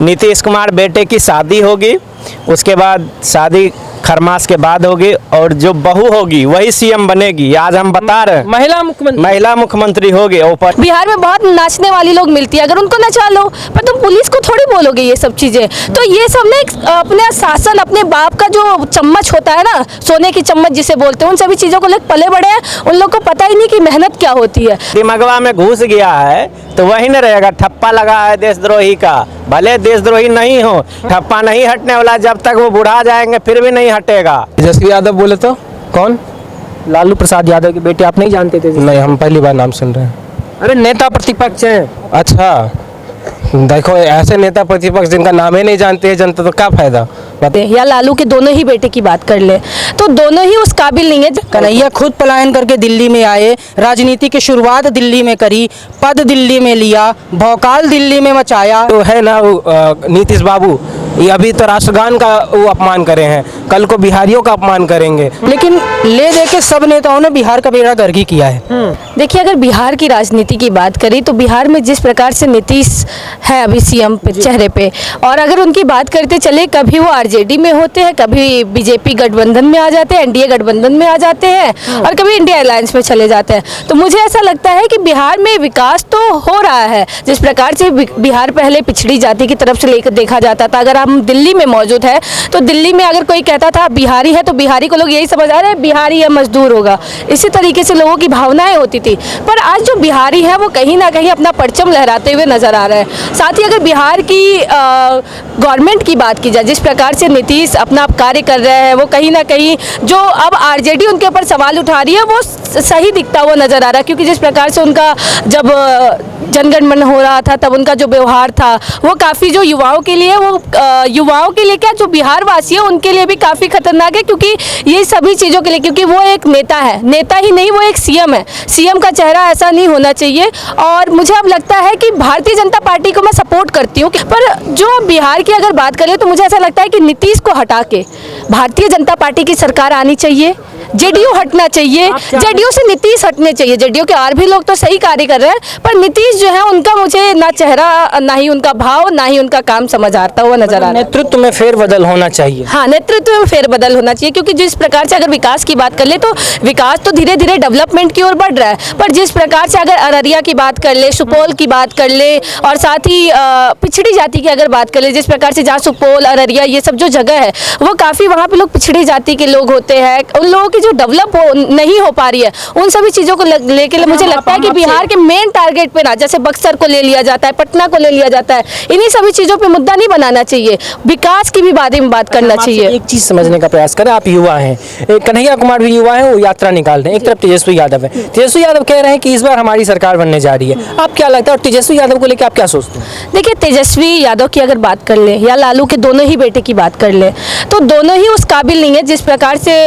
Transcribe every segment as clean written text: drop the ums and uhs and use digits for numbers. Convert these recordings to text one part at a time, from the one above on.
नीतीश कुमार बेटे की शादी होगी, उसके बाद शादी खरमास के बाद होगी और जो बहू होगी वही सीएम बनेगी। आज हम बता रहे हैं महिला मुख्यमंत्री होगी। ऊपर बिहार में बहुत नाचने वाली लोग मिलती है, अगर उनको नचा लो, पर तुम पुलिस को थोड़ी बोलोगे ये सब चीजें। तो ये सब ना अपने शासन, अपने बाप का जो चम्मच होता है ना, सोने की चम्मच जिसे बोलते हैं, उन सभी चीजों को लेकर पले बड़े हैं। उन लोग को पता ही नहीं कि मेहनत क्या होती है। दिमागवा में घुस गया है तो वही न रहेगा। ठप्पा लगा है देशद्रोही का, भले देशद्रोही नहीं हो, ठप्पा नहीं हटने वाला। जब तक वो बुढ़ा जाएंगे फिर भी नहीं हटेगा। तेजस्वी यादव बोले तो कौन? लालू प्रसाद यादव के बेटे, आप नहीं जानते थे? नहीं, हम पहली बार नाम सुन रहे हैं। अरे नेता प्रतिपक्ष हैं। अच्छा, देखो ऐसे नेता प्रतिपक्ष जिनका नाम ही नहीं जानते हैं जनता, तो क्या फायदा। या लालू के दोनों ही बेटे की बात कर ले तो दोनों ही उस काबिल नहीं है। कन्हैया खुद पलायन करके दिल्ली में आए, राजनीति की शुरुआत दिल्ली में करी, पद दिल्ली में लिया, भौकाल दिल्ली में मचाया। तो है ना नीतीश बाबू, ये अभी तो राष्ट्रगान का वो अपमान करे हैं, कल को बिहारियों का अपमान करेंगे। लेकिन ले दे के सब नेताओं ने बिहार का बेड़ा गर्क ही किया है। देखिए, अगर बिहार की राजनीति की बात करें तो बिहार में जिस प्रकार से नीतीश है अभी सीएम पे चेहरे पे, और अगर उनकी बात करते चले, कभी वो आरजेडी में होते हैं, कभी बीजेपी गठबंधन में आ जाते हैं, एनडीए गठबंधन में आ जाते हैं, और कभी इंडिया अलायंस में चले जाते हैं। तो मुझे ऐसा लगता है कि बिहार में विकास तो हो रहा है। जिस प्रकार से बिहार पहले पिछड़ी जाति की तरफ से लेकर देखा जाता था, अगर हम दिल्ली में मौजूद है तो दिल्ली में अगर कोई कहता था बिहारी है तो बिहारी को लोग यही समझ आ रहे हैं बिहारी या मजदूर होगा। इसी तरीके से लोगों की भावनाएं होती थी। पर आज जो बिहारी है वो कहीं ना कहीं अपना परचम लहराते हुए नजर आ रहा है। साथ ही अगर बिहार की गवर्नमेंट की बात की जाए, जिस प्रकार से नीतीश अपना कार्य कर रहे हैं, वो कहीं ना कहीं जो अब आरजेडी उनके ऊपर सवाल उठा रही है वो सही दिखता हुआ नजर आ रहा है। क्योंकि जिस प्रकार से उनका जब जनगण मन हो रहा था तब उनका जो व्यवहार था वो काफ़ी जो युवाओं के लिए, वो युवाओं के लिए क्या, जो बिहार वासी है उनके लिए भी काफ़ी खतरनाक है। क्योंकि ये सभी चीज़ों के लिए, क्योंकि वो एक नेता है, नेता ही नहीं वो एक सीएम है। सीएम का चेहरा ऐसा नहीं होना चाहिए। और मुझे अब लगता है कि भारतीय जनता पार्टी को मैं सपोर्ट करती हूँ, पर जो बिहार की अगर बात करें तो मुझे ऐसा लगता है कि नीतीश को हटा के भारतीय जनता पार्टी की सरकार आनी चाहिए। जेडीयू हटना चाहिए, जेडीयू से नीतीश हटने चाहिए। जेडीयू के और भी लोग तो सही कार्य कर रहे हैं, पर नीतीश जो है उनका मुझे ना चेहरा, ना ही उनका भाव, ना ही उनका काम समझ आता हुआ नजर आ रहा है। नेतृत्व में फेरबदल होना चाहिए। हाँ, नेतृत्व में फेरबदल होना चाहिए। क्योंकि जिस प्रकार से अगर विकास की बात कर ले तो विकास तो धीरे धीरे डेवलपमेंट की ओर बढ़ रहा है, पर जिस प्रकार से अगर अररिया की बात कर ले, सुपौल की बात कर ले, और साथ ही पिछड़ी जाति की अगर बात कर ले, जिस प्रकार से जहाँ सुपौल, अररिया ये सब जो जगह है वो काफ़ी, वहाँ पे लोग पिछड़ी जाति के लोग होते हैं, उन लोगों की जो डेवलप नहीं हो पा रही है, उन सभी चीज़ों को लेकर मुझे लगता है कि बिहार के मेन टारगेट पे ना, जैसे बक्सर को ले लिया जाता है, पटना को ले लिया जाता है, इन्हीं सभी चीज़ों पे मुद्दा नहीं बनाना चाहिए, विकास की भी बारे में बात करना चाहिए। एक चीज़ समझने का प्रयास करें, आप युवा हैं, कन्हैया कुमार भी युवा हैं, वो यात्रा निकाल रहे हैं। एक तरफ तेजस्वी यादव है, तेजस्वी यादव कह रहे हैं कि इस बार हमारी सरकार बनने जा रही है। आप क्या लगता है, और तेजस्वी यादव को लेकर आप क्या सोचते हैं? देखिए, तेजस्वी यादव की अगर बात कर ले या लालू के दोनों ही बेटे की बात कर ले तो दोनों ही उस काबिल नहीं है। जिस प्रकार से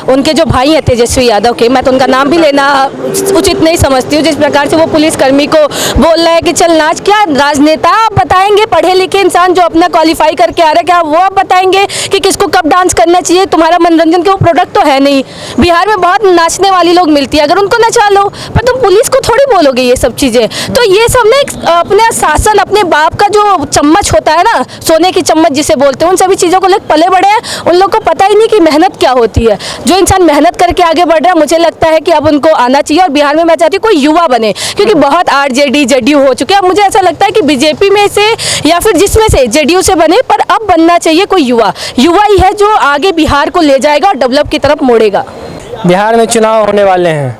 उनके जो भाई हैं तेजस्वी यादव के, मैं तो उनका नाम भी लेना उचित नहीं समझती हूँ, जिस प्रकार से वो पुलिसकर्मी को बोल रहा है कि चल नाच, क्या राजनेता आप बताएंगे, पढ़े लिखे इंसान जो अपना क्वालिफाई करके आ रहा है, क्या वो आप बताएंगे कि किसको कब डांस करना चाहिए? तुम्हारा मनोरंजन के वो प्रोडक्ट तो है नहीं। बिहार में बहुत नाचने वाली लोग मिलती है, अगर उनको नचा लो, पर तुम पुलिस को थोड़ी बोलोगे ये सब चीज़ें। तो ये सब ना अपने शासन, अपने बाप का जो चम्मच होता है ना, सोने की चम्मच जिसे बोलते हैं, उन सभी चीज़ों को लेकर पले बड़े हैं। उन लोग को पता ही नहीं कि मेहनत क्या होती है। जो इंसान मेहनत करके आगे बढ़ रहा है, मुझे लगता है कि अब उनको आना चाहिए। और बिहार में मैं चाहती हूँ कोई युवा बने, क्योंकि बहुत आरजेडी जेडीयू हो चुके हैं। अब मुझे ऐसा लगता है कि बीजेपी में से या फिर जिसमें से जेडीयू से बने, पर अब बनना चाहिए कोई युवा ही है जो आगे बिहार को ले जाएगा और डेवलप की तरफ मोड़ेगा। बिहार में चुनाव होने वाले हैं,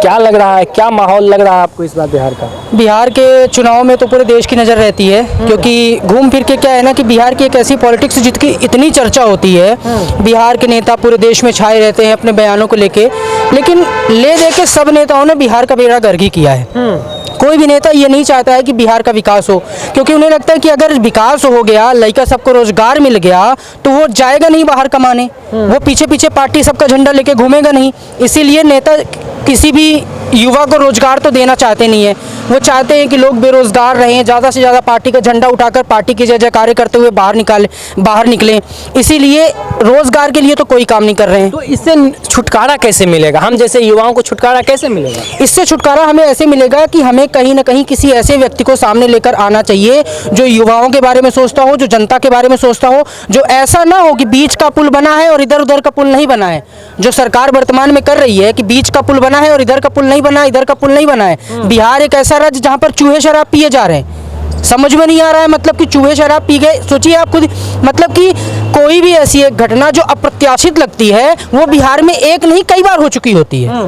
क्या लग रहा है, क्या माहौल लग रहा है आपको इस बार बिहार का? बिहार के चुनाव में तो पूरे देश की नज़र रहती है, क्योंकि घूम फिर के क्या है ना कि बिहार की एक ऐसी पॉलिटिक्स जिसकी इतनी चर्चा होती है, बिहार के नेता पूरे देश में छाए रहते हैं अपने बयानों को लेके, लेकिन ले दे के सब नेताओं ने बिहार का बेड़ा गर्क ही किया है। कोई भी नेता ये नहीं चाहता है कि बिहार का विकास हो, क्योंकि उन्हें लगता है कि अगर विकास हो गया, लड़का सबको रोजगार मिल गया, तो वो जाएगा नहीं बाहर कमाने, वो पीछे पीछे पार्टी सबका झंडा लेके घूमेगा नहीं। इसीलिए नेता किसी भी युवा को रोजगार तो देना चाहते नहीं है। वो चाहते हैं कि लोग बेरोजगार रहें, ज़्यादा से ज़्यादा पार्टी का झंडा उठाकर पार्टी की जय जयकारे करते हुए बाहर निकलें। इसीलिए रोजगार के लिए तो कोई काम नहीं कर रहे हैं। तो इससे छुटकारा कैसे मिलेगा? हम जैसे युवाओं को छुटकारा कैसे मिलेगा? इससे छुटकारा हमें ऐसे मिलेगा कि हमें कहीं ना कहीं किसी ऐसे व्यक्ति को सामने लेकर आना चाहिए जो युवाओं के बारे में सोचता हो, जो जनता के बारे में सोचता हो, जो ऐसा ना हो कि बीच का पुल बना है और इधर उधर का पुल नहीं बना है। जो सरकार वर्तमान में कर रही है कि बीच का पुल बना है और इधर का पुल नहीं बना है, इधर का पुल नहीं बना है। बिहार एक ऐसा राज्य जहाँ पर चूहे शराब पिए जा रहे हैं। समझ में नहीं आ रहा है, मतलब कि चूहे शराब पी गए। सोचिए आप खुद, मतलब कि कोई भी ऐसी एक घटना जो अप्रत्याशित लगती है वो बिहार में एक नहीं कई बार हो चुकी होती है,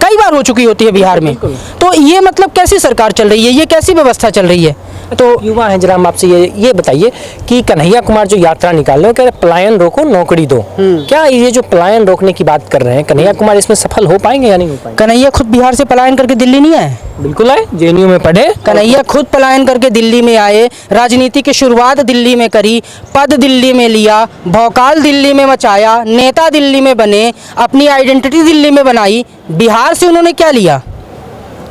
कई बार हो चुकी होती है बिहार में। तो ये मतलब कैसी सरकार चल रही है, ये कैसी व्यवस्था चल रही है? तो युवा हैं, जरा हम आपसे ये बताइए कि कन्हैया कुमार जो यात्रा निकाल रहे हैं, कह रहे पलायन रोको नौकरी दो। क्या ये जो पलायन रोकने की बात कर रहे हैं, कन्हैया कुमार इसमें सफल हो पाएंगे या नहीं हो पाएंगे? कन्हैया खुद बिहार से पलायन करके दिल्ली नहीं आए? बिल्कुल आए, जेएनयू में पढ़े। कन्हैया खुद पलायन करके दिल्ली में आए, राजनीति की शुरुआत दिल्ली में करी, पद दिल्ली में लिया, भौकाल दिल्ली में मचाया, नेता दिल्ली में बने, अपनी आइडेंटिटी दिल्ली में बनाई। बिहार से उन्होंने क्या लिया?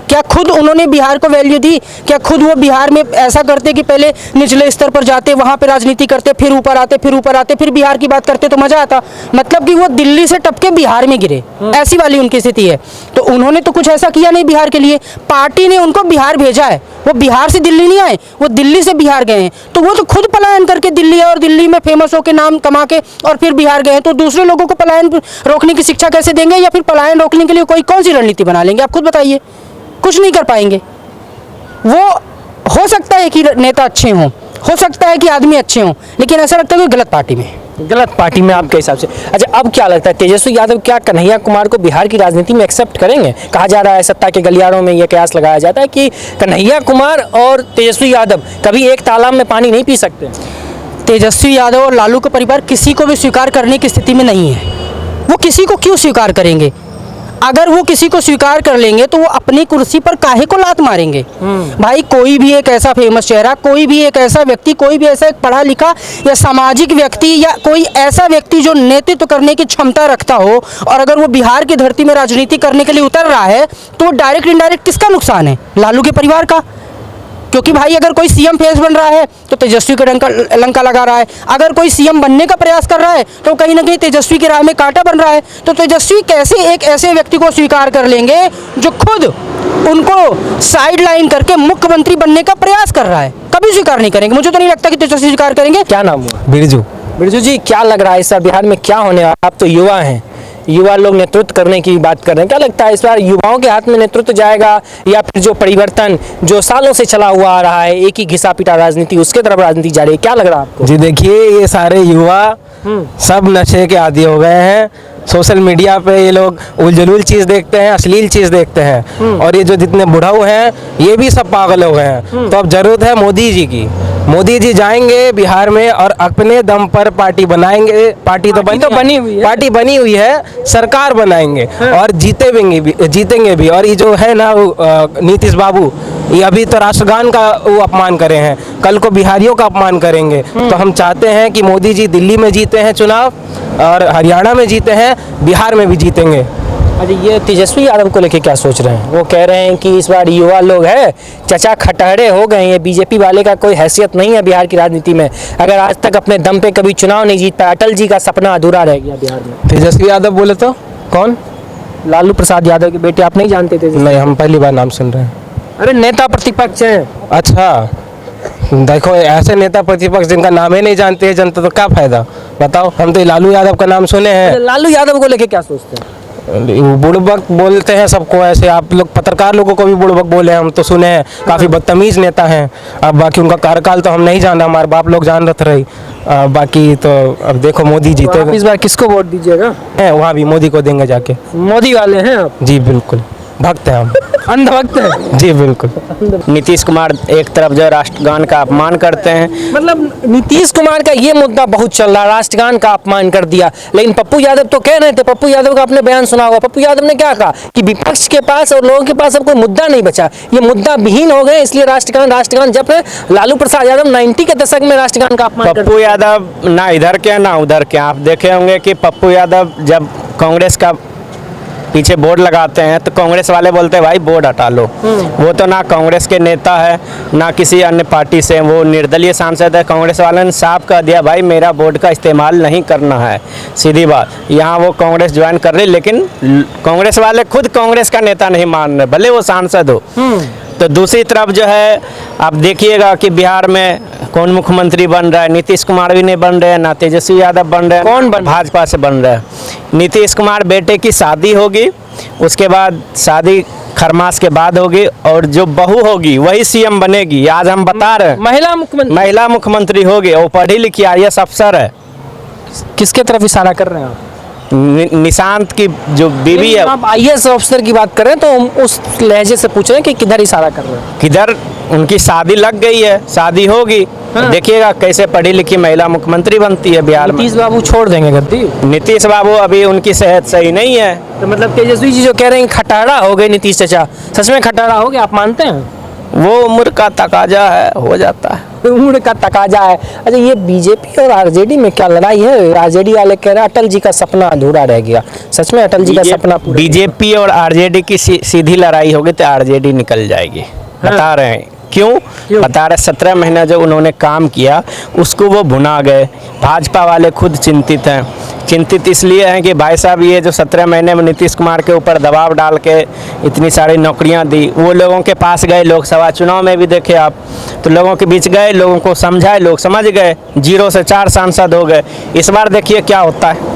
क्या खुद उन्होंने बिहार को वैल्यू दी? क्या खुद वो बिहार में ऐसा करते कि पहले निचले स्तर पर जाते, वहाँ पे राजनीति करते, फिर ऊपर आते, फिर ऊपर आते, फिर बिहार की बात करते तो मजा आता? मतलब कि वो दिल्ली से टपके बिहार में गिरे, ऐसी वाली उनकी स्थिति है। तो उन्होंने तो कुछ ऐसा किया नहीं बिहार के लिए। पार्टी ने उनको बिहार भेजा है, वो बिहार से दिल्ली नहीं आए, वो दिल्ली से बिहार गए हैं। तो वो तो खुद पलायन करके दिल्ली और दिल्ली में फेमस होकर नाम कमा के और फिर बिहार गए हैं। तो दूसरे लोगों को पलायन रोकने की शिक्षा कैसे देंगे, या फिर पलायन रोकने के लिए कोई कौन सी रणनीति बना लेंगे? आप खुद बताइए। कुछ नहीं कर पाएंगे। वो हो सकता है कि नेता अच्छे हों, हो सकता है कि आदमी अच्छे हों, लेकिन ऐसा लगता है कि गलत पार्टी में, गलत पार्टी में आपके हिसाब से। अच्छा, अब क्या लगता है तेजस्वी यादव क्या कन्हैया कुमार को बिहार की राजनीति में एक्सेप्ट करेंगे? कहा जा रहा है, सत्ता के गलियारों में यह कयास लगाया जाता है कि कन्हैया कुमार और तेजस्वी यादव कभी एक तालाब में पानी नहीं पी सकते। तेजस्वी यादव और लालू का परिवार किसी को भी स्वीकार करने की स्थिति में नहीं है। वो किसी को क्यों स्वीकार करेंगे? अगर वो किसी को स्वीकार कर लेंगे तो वो अपनी कुर्सी पर काहे को लात मारेंगे? भाई, कोई भी एक ऐसा फेमस चेहरा, कोई भी एक ऐसा व्यक्ति, कोई भी ऐसा एक पढ़ा लिखा या सामाजिक व्यक्ति या कोई ऐसा व्यक्ति जो नेतृत्व करने की क्षमता रखता हो, और अगर वो बिहार की धरती में राजनीति करने के लिए उतर रहा है तो डायरेक्ट इनडायरेक्ट किसका नुकसान है? लालू के परिवार का। क्योंकि भाई अगर कोई सीएम फेस बन रहा है तो तेजस्वी का लंका लगा रहा है, अगर कोई सीएम बनने का प्रयास कर रहा है तो कहीं ना कहीं तेजस्वी की राह में कांटा बन रहा है। तो तेजस्वी कैसे एक ऐसे व्यक्ति को स्वीकार कर लेंगे जो खुद उनको साइड लाइन करके मुख्यमंत्री बनने का प्रयास कर रहा है? कभी स्वीकार नहीं करेंगे। मुझे तो नहीं लगता कि तेजस्वी स्वीकार करेंगे। क्या नाम हुआ? बिरजू। बिरजू जी, क्या लग रहा है इस बार बिहार में क्या होने वाला? आप तो युवा हैं, युवा लोग नेतृत्व करने की बात कर रहे हैं। क्या लगता है इस बार युवाओं के हाथ में नेतृत्व जाएगा, या फिर जो परिवर्तन जो सालों से चला हुआ आ रहा है, एक ही घिसा पिटा राजनीति, उसके तरफ राजनीति जा रही है? क्या लग रहा है आपको? जी देखिए, ये सारे युवा सब नशे के आदी हो गए हैं। सोशल मीडिया पे ये लोग उलझुल चीज़ देखते हैं, अश्लील चीज़ देखते हैं, और ये जो जितने बुढ़ाऊ हैं ये भी सब पागल हो गए हैं। तो अब जरूरत है मोदी जी की। मोदी जी जाएंगे बिहार में और अपने दम पर पार्टी बनाएंगे। पार्टी तो बनी हुई है, पार्टी बनी हुई है, सरकार बनाएंगे और जीतेंगे भी। और ये जो है ना नीतीश बाबू, ये अभी तो राष्ट्रगान का वो अपमान करे हैं, कल को बिहारियों का अपमान करेंगे। तो हम चाहते हैं कि मोदी जी दिल्ली में जीते हैं चुनाव, और हरियाणा में जीते हैं, बिहार में भी जीतेंगे। अच्छा, ये तेजस्वी यादव को लेके क्या सोच रहे हैं? वो कह रहे हैं कि इस बार युवा लोग है चचा खटहरे हो गए हैं, बीजेपी वाले का कोई हैसियत नहीं है बिहार की राजनीति में। अगर आज तक अपने दम पे कभी चुनाव नहीं जीत पाया, अटल जी का सपना अधूरा रह गया बिहार में। तेजस्वी यादव बोले तो कौन? लालू प्रसाद यादव के बेटे। आप नहीं जानते थे? नहीं, हम पहली बार नाम सुन रहे हैं। अरे, नेता प्रतिपक्ष हैं। अच्छा, देखो ऐसे नेता प्रतिपक्ष जिनका नाम ही नहीं जानते हैं जनता, तो क्या फायदा? बताओ। हम तो लालू यादव का नाम सुने हैं। लालू यादव को लेके क्या सोचते हैं? बुड़बक बोलते हैं सबको ऐसे। आप लोग पत्रकार लोगों को भी बुड़बक बोले, हम तो सुने हैं। काफ़ी बदतमीज नेता हैं। अब बाकी उनका कार्यकाल तो हम नहीं जाना, हमारे बाप लोग जान रहे। बाकी तो अब देखो मोदी जीते। तो इस बार किसको वोट दीजिएगा? वहाँ भी मोदी को देंगे जाके। मोदी वाले हैं आप? जी बिल्कुल, भक्त हैं हम। अंधभक्त हैं? जी बिल्कुल। नीतीश कुमार एक तरफ जो राष्ट्रगान का अपमान करते हैं, मतलब नीतीश कुमार का ये मुद्दा बहुत चल रहा है, राष्ट्रगान का अपमान कर दिया। लेकिन पप्पू यादव तो कह रहे थे, पप्पू यादव का आपने बयान सुना होगा, पप्पू यादव ने क्या कहा कि विपक्ष के पास और लोगों के पास अब कोई मुद्दा नहीं बचा, ये मुद्दा विहीन हो गए, इसलिए राष्ट्रगान जब लालू प्रसाद यादव 90 के दशक में राष्ट्रगान का अपमान। पप्पू यादव ना इधर के ना उधर के। आप देखे होंगे कि पप्पू यादव जब कांग्रेस का पीछे बोर्ड लगाते हैं तो कांग्रेस वाले बोलते हैं भाई बोर्ड हटा लो। वो तो ना कांग्रेस के नेता है ना किसी अन्य पार्टी से, वो निर्दलीय सांसद है। कांग्रेस वाले ने साफ कह दिया भाई मेरा बोर्ड का इस्तेमाल नहीं करना है, सीधी बात। यहाँ वो कांग्रेस ज्वाइन कर रही, लेकिन कांग्रेस वाले खुद कांग्रेस का नेता नहीं मान रहे, भले वो सांसद हो। तो दूसरी तरफ जो है आप देखिएगा कि बिहार में कौन मुख्यमंत्री बन रहा है। नीतीश कुमार भी नहीं बन रहे हैं, ना तेजस्वी यादव बन रहे हैं। कौन बन भाजपा से बन रहा है। नीतीश कुमार बेटे की शादी होगी, उसके बाद शादी खरमास के बाद होगी, और जो बहू होगी वही सीएम बनेगी। आज हम बता रहे हैं महिला मुख्यमंत्री होगी, वो पढ़ी लिखी IAS अफसर है। किसके तरफ इशारा कर रहे हैं आप? निशांत की जो बीवी है। आप IAS अफसर की बात कर रहे हैं तो हम उस लहजे से पूछ रहे हैं कि किधर इशारा कर रहे हैं? किधर उनकी शादी लग गई है, शादी होगी। हाँ। देखिएगा कैसे पढ़ी लिखी महिला मुख्यमंत्री बनती है बिहार में। नीतीश बाबू छोड़ देंगे गद्दी? नीतीश बाबू अभी उनकी सेहत सही नहीं है। तो मतलब तेजस्वी जी जो कह रहे हैं खटारा हो गए नीतीश चाचा, सच में खटारा हो गए? आप मानते हैं? वो उम्र का तकाजा है, हो जाता है। उम्र का तकाजा है। अच्छा, ये बीजेपी और आरजेडी में क्या लड़ाई है? आरजेडी वाले कह रहे हैं अटल जी का सपना अधूरा रह गया। सच में अटल जी का सपना पूरा? बीजेपी और आरजेडी की सीधी लड़ाई होगी तो आरजेडी निकल जाएगी। बता रहे हैं क्यों? बता रहे 17 महीना जो उन्होंने काम किया उसको वो भुना गए। भाजपा वाले खुद चिंतित हैं। चिंतित इसलिए हैं कि भाई साहब ये जो 17 महीने में नीतीश कुमार के ऊपर दबाव डाल के इतनी सारी नौकरियां दी, वो लोगों के पास गए। लोकसभा चुनाव में भी देखे आप, तो लोगों के बीच गए, लोगों को समझाए, लोग समझ गए। 0 से 4 सांसद हो गए। इस बार देखिए क्या होता है।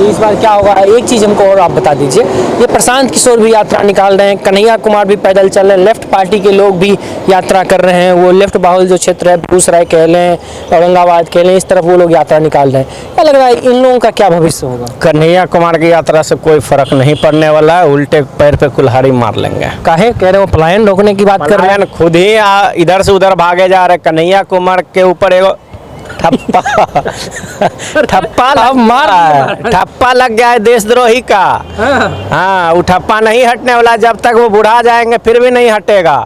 इस बार क्या होगा? एक चीज़ हमको और आप बता दीजिए। ये प्रशांत किशोर भी यात्रा निकाल रहे हैं, कन्हैया कुमार भी पैदल चल रहे हैं, लेफ्ट पार्टी के लोग भी यात्रा कर रहे हैं। वो लेफ्ट बाहुल जो क्षेत्र है, बेगूसराय कह लें, औरंगाबाद कह लें, इस तरफ वो लोग यात्रा निकाल रहे हैं। क्या लग रहा है इन लोगों का क्या भविष्य होगा? कन्हैया कुमार की यात्रा से कोई फर्क नहीं पड़ने वाला है, उल्टे पैर पे कुल्हाड़ी मार लेंगे। काहे कह रहे हो? पलायन रोकने की बात कर रहे हैं? खुद ही इधर से उधर भागे जा रहे। कन्हैया कुमार के ऊपर एगो ठप्पा लग गया है देशद्रोही का। हाँ, वो ठप्पा नहीं हटने वाला। जब तक वो बुढ़ा जाएंगे फिर भी नहीं हटेगा।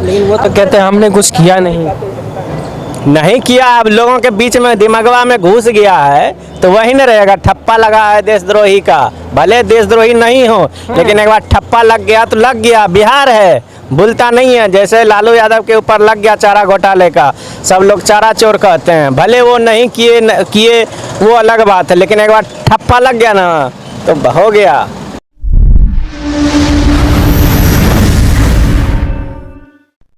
लेकिन वो तो कहते हैं हमने कुछ किया नहीं किया। अब लोगों के बीच में दिमागवा में घुस गया है तो वही न रहेगा। ठप्पा लगा है देशद्रोही का, भले देशद्रोही नहीं हो लेकिन एक बार ठप्पा लग गया तो लग गया। बिहार है, भूलता नहीं है। जैसे लालू यादव के ऊपर लग गया चारा घोटाले का, सब लोग चारा चोर कहते हैं। भले वो नहीं किए वो अलग बात है, लेकिन एक बार ठप्पा लग गया ना तो हो गया।